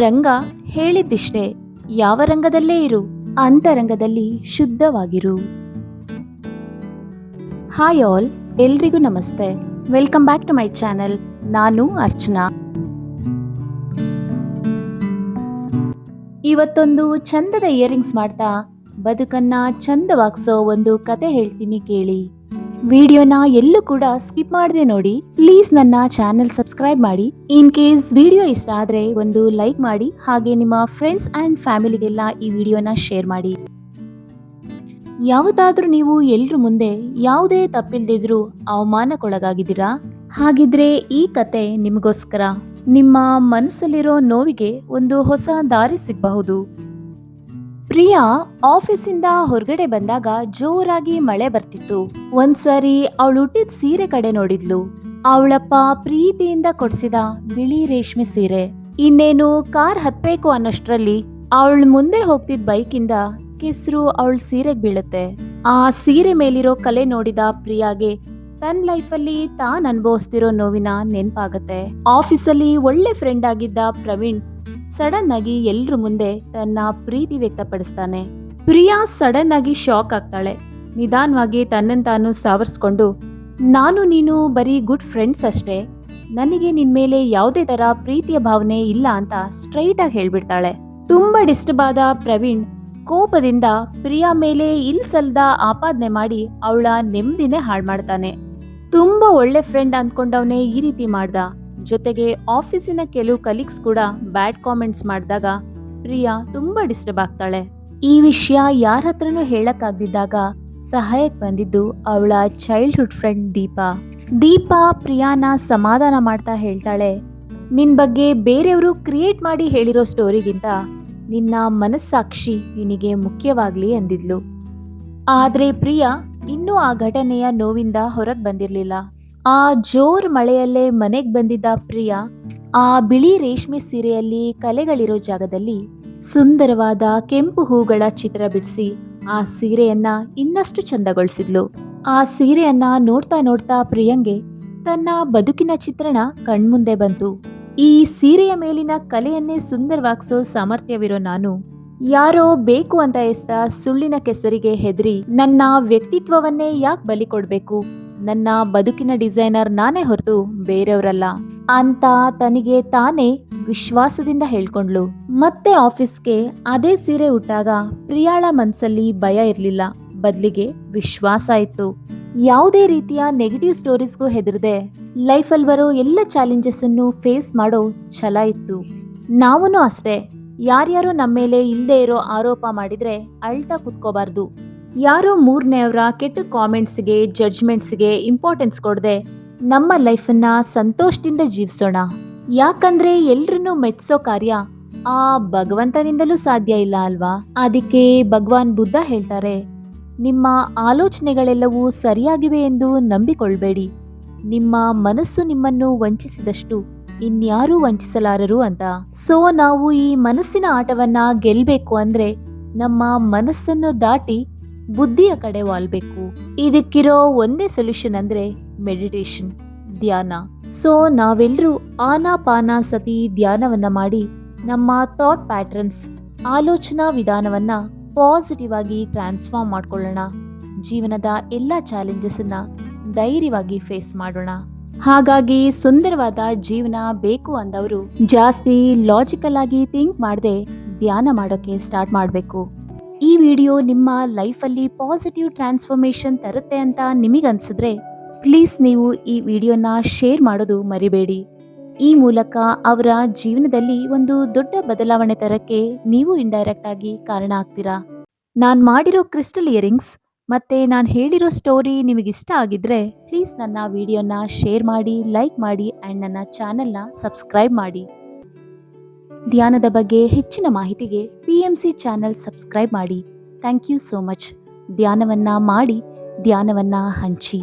ರಂಗ ಹೇಳಿದ್ದಿಷ್ಟೇ, ಯಾವ ರಂಗದಲ್ಲೇ ಇರು, ಅಂತರಂಗದಲ್ಲಿ ಶುದ್ಧವಾಗಿರು. ಹಾಯ್ ಆಲ್, ಎಲ್ರಿಗೂ ನಮಸ್ತೆ. Welcome back to my channel. ನಾನು ಅರ್ಚನಾ. ಇವತ್ತೊಂದು ಚಂದದ ಇಯರಿಂಗ್ಸ್ ಮಾಡ್ತಾ ಬದುಕನ್ನ ಚಂದವಾಗಿಸೋ ಒಂದು ಕತೆ ಹೇಳ್ತೀನಿ ಕೇಳಿ. ವಿಡಿಯೋನ ಎಲ್ಲೂ ಕೂಡ ಸ್ಕಿಪ್ ಮಾಡದೆ ನೋಡಿ. ಪ್ಲೀಸ್ ನನ್ನ ಚಾನೆಲ್ ಸಬ್ಸ್ಕ್ರೈಬ್ ಮಾಡಿ. ಇನ್ ಕೇಸ್ ವಿಡಿಯೋ ಇಷ್ಟ ಆದ್ರೆ ಒಂದು ಲೈಕ್ ಮಾಡಿ, ಹಾಗೆ ನಿಮ್ಮ ಫ್ರೆಂಡ್ಸ್ ಅಂಡ್ ಫ್ಯಾಮಿಲಿಗೆಲ್ಲ ಈ ವಿಡಿಯೋನ ಶೇರ್ ಮಾಡಿ. ಯಾವತ್ತಾದ್ರೂ ನೀವು ಎಲ್ರ ಮುಂದೆ ಯಾವುದೇ ತಪ್ಪಿಲ್ದಿದ್ರು ಅವಮಾನಕ್ಕೊಳಗಾಗಿದ್ದೀರಾ? ಹಾಗಿದ್ರೆ ಈ ಕತೆ ನಿಮಗೋಸ್ಕರ. ನಿಮ್ಮ ಮನಸ್ಸಲ್ಲಿರೋ ನೋವಿಗೆ ಒಂದು ಹೊಸ ದಾರಿ ಸಿಗಬಹುದು. ಪ್ರಿಯಾ ಆಫೀಸಿಂದ ಹೊರಗಡೆ ಬಂದಾಗ ಜೋರಾಗಿ ಮಳೆ ಬರ್ತಿತ್ತು. ಒಂದ್ಸರಿ ಅವಳು ಹುಟ್ಟಿದ ಸೀರೆ ಕಡೆ ನೋಡಿದ್ಲು. ಅವಳಪ್ಪ ಪ್ರೀತಿಯಿಂದ ಕೊಡ್ಸಿದ ಬಿಳಿ ರೇಷ್ಮೆ ಸೀರೆ. ಇನ್ನೇನು ಕಾರ್ ಹತ್ಬೇಕು ಅನ್ನೋಷ್ಟ್ರಲ್ಲಿ ಅವಳ ಮುಂದೆ ಹೋಗ್ತಿದ್ ಬೈಕಿಂದ ಕೆಸರು ಅವಳ ಸೀರೆಗ್ ಬೀಳುತ್ತೆ. ಆ ಸೀರೆ ಮೇಲಿರೋ ಕಲೆ ನೋಡಿದ ಪ್ರಿಯಾಗೆ ತನ್ನ ಲೈಫಲ್ಲಿ ತಾನ್ ಅನುಭವಿಸ್ತಿರೋ ನೋವಿನ ನೆನ್ಪಾಗತ್ತೆ. ಆಫೀಸಲ್ಲಿ ಒಳ್ಳೆ ಫ್ರೆಂಡ್ ಆಗಿದ್ದ ಪ್ರವೀಣ್ ಸಡನ್ ಆಗಿ ಎಲ್ರ ಮುಂದೆ ತನ್ನ ಪ್ರೀತಿ ವ್ಯಕ್ತಪಡಿಸ್ತಾನೆ. ಪ್ರಿಯಾ ಸಡನ್ ಆಗಿ ಶಾಕ್ ಆಗ್ತಾಳೆ. ನಿಧಾನವಾಗಿ ತನ್ನನ್ನು ತಾನು ಸಾವರ್ಸ್ಕೊಂಡು, ನಾನು ನೀನು ಬರೀ ಗುಡ್ ಫ್ರೆಂಡ್ಸ್ ಅಷ್ಟೇ, ನನಗೆ ನಿನ್ ಮೇಲೆ ಯಾವುದೇ ತರ ಪ್ರೀತಿಯ ಭಾವನೆ ಇಲ್ಲ ಅಂತ ಸ್ಟ್ರೈಟ್ ಆಗಿ ಹೇಳ್ಬಿಡ್ತಾಳೆ. ತುಂಬಾ ಡಿಸ್ಟರ್ಬ್ ಆದ ಪ್ರವೀಣ್ ಕೋಪದಿಂದ ಪ್ರಿಯಾ ಮೇಲೆ ಇಲ್ಸಲ್ದ ಆಪಾದನೆ ಮಾಡಿ ಅವಳ ನೆಮ್ಮದಿನೇ ಹಾಳು ಮಾಡ್ತಾನೆ. ತುಂಬಾ ಒಳ್ಳೆ ಫ್ರೆಂಡ್ ಅಂದ್ಕೊಂಡವನೇ ಈ ರೀತಿ ಮಾಡ್ದ. ಜೊತೆಗೆ ಆಫೀಸಿನ ಕೆಲವು ಕಲೀಗ್ಸ್ ಕೂಡ ಬ್ಯಾಡ್ ಕಾಮೆಂಟ್ಸ್ ಮಾಡಿದಾಗ ಪ್ರಿಯಾ ತುಂಬಾ ಡಿಸ್ಟರ್ಬ್ ಆಗ್ತಾಳೆ. ಈ ವಿಷಯ ಯಾರ ಹತ್ರನೂ ಹೇಳಕ್ಕಾಗ್ದಿದ್ದಾಗ ಸಹಾಯಕ್ ಬಂದಿದ್ದು ಅವಳ ಚೈಲ್ಡ್ಹುಡ್ ಫ್ರೆಂಡ್ ದೀಪಾ ಪ್ರಿಯಾನ ಸಮಾಧಾನ ಮಾಡ್ತಾ ಹೇಳ್ತಾಳೆ, ನಿನ್ ಬಗ್ಗೆ ಬೇರೆಯವರು ಕ್ರಿಯೇಟ್ ಮಾಡಿ ಹೇಳಿರೋ ಸ್ಟೋರಿಗಿಂತ ನಿನ್ನ ಮನಸ್ಸಾಕ್ಷಿ ನಿನಗೆ ಮುಖ್ಯವಾಗ್ಲಿ ಅಂದಿದ್ಲು. ಆದ್ರೆ ಪ್ರಿಯಾ ಇನ್ನೂ ಆ ಘಟನೆಯ ನೋವಿಂದ ಹೊರಗ್ ಬಂದಿರ್ಲಿಲ್ಲ. ಆ ಜೋರ್ ಮಳೆಯಲ್ಲೇ ಮನೆಗ್ ಬಂದಿದ್ದ ಪ್ರಿಯಾ ಆ ಬಿಳಿ ರೇಷ್ಮೆ ಸೀರೆಯಲ್ಲಿ ಕಲೆಗಳಿರೋ ಜಾಗದಲ್ಲಿ ಸುಂದರವಾದ ಕೆಂಪು ಹೂಗಳ ಚಿತ್ರ ಬಿಡಿಸಿ ಆ ಸೀರೆಯನ್ನ ಇನ್ನಷ್ಟು ಚಂದಗೊಳಿಸಿದ್ಲು. ಆ ಸೀರೆಯನ್ನ ನೋಡ್ತಾ ನೋಡ್ತಾ ಪ್ರಿಯಂಗೆ ತನ್ನ ಬದುಕಿನ ಚಿತ್ರಣ ಕಣ್ಮುಂದೆ ಬಂತು. ಈ ಸೀರೆಯ ಮೇಲಿನ ಕಲೆಯನ್ನೇ ಸುಂದರವಾಗಿಸೋ ಸಾಮರ್ಥ್ಯವಿರೋ ನಾನು ಯಾರೋ ಬೇಕು ಅಂತ ಎಸ್ತ ಸುಳ್ಳಿನ ಕೆಸರಿಗೆ ಹೆದರಿ ನನ್ನ ವ್ಯಕ್ತಿತ್ವವನ್ನೇ ಯಾಕೆ ಬಲಿ ಕೊಡ್ಬೇಕು? ನನ್ನ ಬದುಕಿನ ಡಿಸೈನರ್ ನಾನೇ ಹೊರತು ಬೇರೆಯವರಲ್ಲ ಅಂತ ತನಗೆ ತಾನೇ ವಿಶ್ವಾಸದಿಂದ ಹೇಳ್ಕೊಂಡ್ಲು. ಮತ್ತೆ ಆಫೀಸ್ಗೆ ಅದೇ ಸೀರೆ ಉಟ್ಟಾಗ ಪ್ರಿಯಾಳ ಮನ್ಸಲ್ಲಿ ಭಯ ಇರ್ಲಿಲ್ಲ, ಬದ್ಲಿಗೆ ವಿಶ್ವಾಸ ಇತ್ತು. ಯಾವುದೇ ರೀತಿಯ ನೆಗೆಟಿವ್ ಸ್ಟೋರೀಸ್ಗೂ ಹೆದರದೆ ಲೈಫಲ್ಲಿ ಬರೋ ಎಲ್ಲ ಚಾಲೆಂಜಸ್ ಅನ್ನು ಫೇಸ್ ಮಾಡೋ ಛಲ ಇತ್ತು. ನಾವೂ ಅಷ್ಟೇ, ಯಾರ್ಯಾರೋ ನಮ್ಮ ಮೇಲೆ ಇಲ್ಲದೆ ಇರೋ ಆರೋಪ ಮಾಡಿದ್ರೆ ಅಳ್ತಾ ಕುತ್ಕೋಬಾರ್ದು. ಯಾರೋ ಮೂರನೆಯವರ ಕೆಟ್ಟ ಕಾಮೆಂಟ್ಸ್ಗೆ ಜಡ್ಜ್ಮೆಂಟ್ಸ್ಗೆ ಇಂಪಾರ್ಟೆನ್ಸ್ ಕೊಡದೆ ನಮ್ಮ ಲೈಫನ್ನ ಸಂತೋಷದಿಂದ ಜೀವಿಸೋಣ. ಯಾಕಂದ್ರೆ ಎಲ್ರನ್ನೂ ಮೆಚ್ಚಿಸೋ ಕಾರ್ಯ ಆ ಭಗವಂತನಿಂದಲೂ ಸಾಧ್ಯ ಇಲ್ಲ ಅಲ್ವಾ? ಅದಕ್ಕೆ ಭಗವಾನ್ ಬುದ್ಧ ಹೇಳ್ತಾರೆ, ನಿಮ್ಮ ಆಲೋಚನೆಗಳೆಲ್ಲವೂ ಸರಿಯಾಗಿವೆ ಎಂದು ನಂಬಿಕೊಳ್ಬೇಡಿ, ನಿಮ್ಮ ಮನಸ್ಸು ನಿಮ್ಮನ್ನು ವಂಚಿಸಿದಷ್ಟು ಇನ್ಯಾರೂ ವಂಚಿಸಲಾರರು ಅಂತ. ಸೊ ನಾವು ಈ ಮನಸ್ಸಿನ ಆಟವನ್ನ ಗೆಲ್ಬೇಕು ಅಂದ್ರೆ ನಮ್ಮ ಮನಸ್ಸನ್ನು ದಾಟಿ ಬುದ್ಧಿಯ ಕಡೆ ವಾಲ್ಬೇಕು. ಇದಕ್ಕಿರೋ ಒಂದೇ ಸೊಲ್ಯೂಷನ್ ಅಂದ್ರೆ ಮೆಡಿಟೇಷನ್, ಧ್ಯಾನ. ಸೊ ನಾವೆಲ್ಲರೂ ಆನಾಪಾನಸತಿ ಧ್ಯಾನವನ್ನ ಮಾಡಿ ನಮ್ಮ ಥಾಟ್ ಪ್ಯಾಟರ್ನ್ಸ್, ಆಲೋಚನಾ ವಿಧಾನವನ್ನ ಪಾಸಿಟಿವ್ ಆಗಿ ಟ್ರಾನ್ಸ್ಫಾರ್ಮ್ ಮಾಡ್ಕೊಳ್ಳೋಣ. ಜೀವನದ ಎಲ್ಲ ಚಾಲೆಂಜಸ್ ಅನ್ನ ಧೈರ್ಯವಾಗಿ ಫೇಸ್ ಮಾಡೋಣ. ಹಾಗಾಗಿ ಸುಂದರವಾದ ಜೀವನ ಬೇಕು ಅಂದವರು ಜಾಸ್ತಿ ಲಾಜಿಕಲ್ ಆಗಿ ಥಿಂಕ್ ಮಾಡದೆ ಧ್ಯಾನ ಮಾಡೋಕೆ ಸ್ಟಾರ್ಟ್ ಮಾಡಬೇಕು. ಈ ವಿಡಿಯೋ ನಿಮ್ಮ ಲೈಫಲ್ಲಿ ಪಾಸಿಟಿವ್ ಟ್ರಾನ್ಸ್ಫಾರ್ಮೇಶನ್ ತರುತ್ತೆ ಅಂತ ನಿಮಗನ್ಸಿದ್ರೆ ಪ್ಲೀಸ್ ನೀವು ಈ ವಿಡಿಯೋನ ಶೇರ್ ಮಾಡೋದು ಮರಿಬೇಡಿ. ಈ ಮೂಲಕ ಅವರ ಜೀವನದಲ್ಲಿ ಒಂದು ದೊಡ್ಡ ಬದಲಾವಣೆ ತರಕ್ಕೆ ನೀವು ಇಂಡೈರೆಕ್ಟ್ ಆಗಿ ಕಾರಣ ಆಗ್ತೀರಾ. ನಾನು ಮಾಡಿರೋ ಕ್ರಿಸ್ಟಲ್ ಇಯರಿಂಗ್ಸ್ ಮತ್ತೆ ನಾನು ಹೇಳಿರೋ ಸ್ಟೋರಿ ನಿಮಗಿಷ್ಟ ಆಗಿದ್ರೆ ಪ್ಲೀಸ್ ನನ್ನ ವಿಡಿಯೋನ ಶೇರ್ ಮಾಡಿ, ಲೈಕ್ ಮಾಡಿ ಆ್ಯಂಡ್ ನನ್ನ ಚಾನೆಲ್ನ ಸಬ್ಸ್ಕ್ರೈಬ್ ಮಾಡಿ. ಧ್ಯಾನದ ಬಗ್ಗೆ ಹೆಚ್ಚಿನ ಮಾಹಿತಿಗೆ PMC ಚಾನೆಲ್ ಸಬ್ಸ್ಕ್ರೈಬ್ ಮಾಡಿ. Thank you so much. ಧ್ಯಾನವನ್ನ ಮಾಡಿ, ಧ್ಯಾನವನ್ನ ಹಂಚಿ.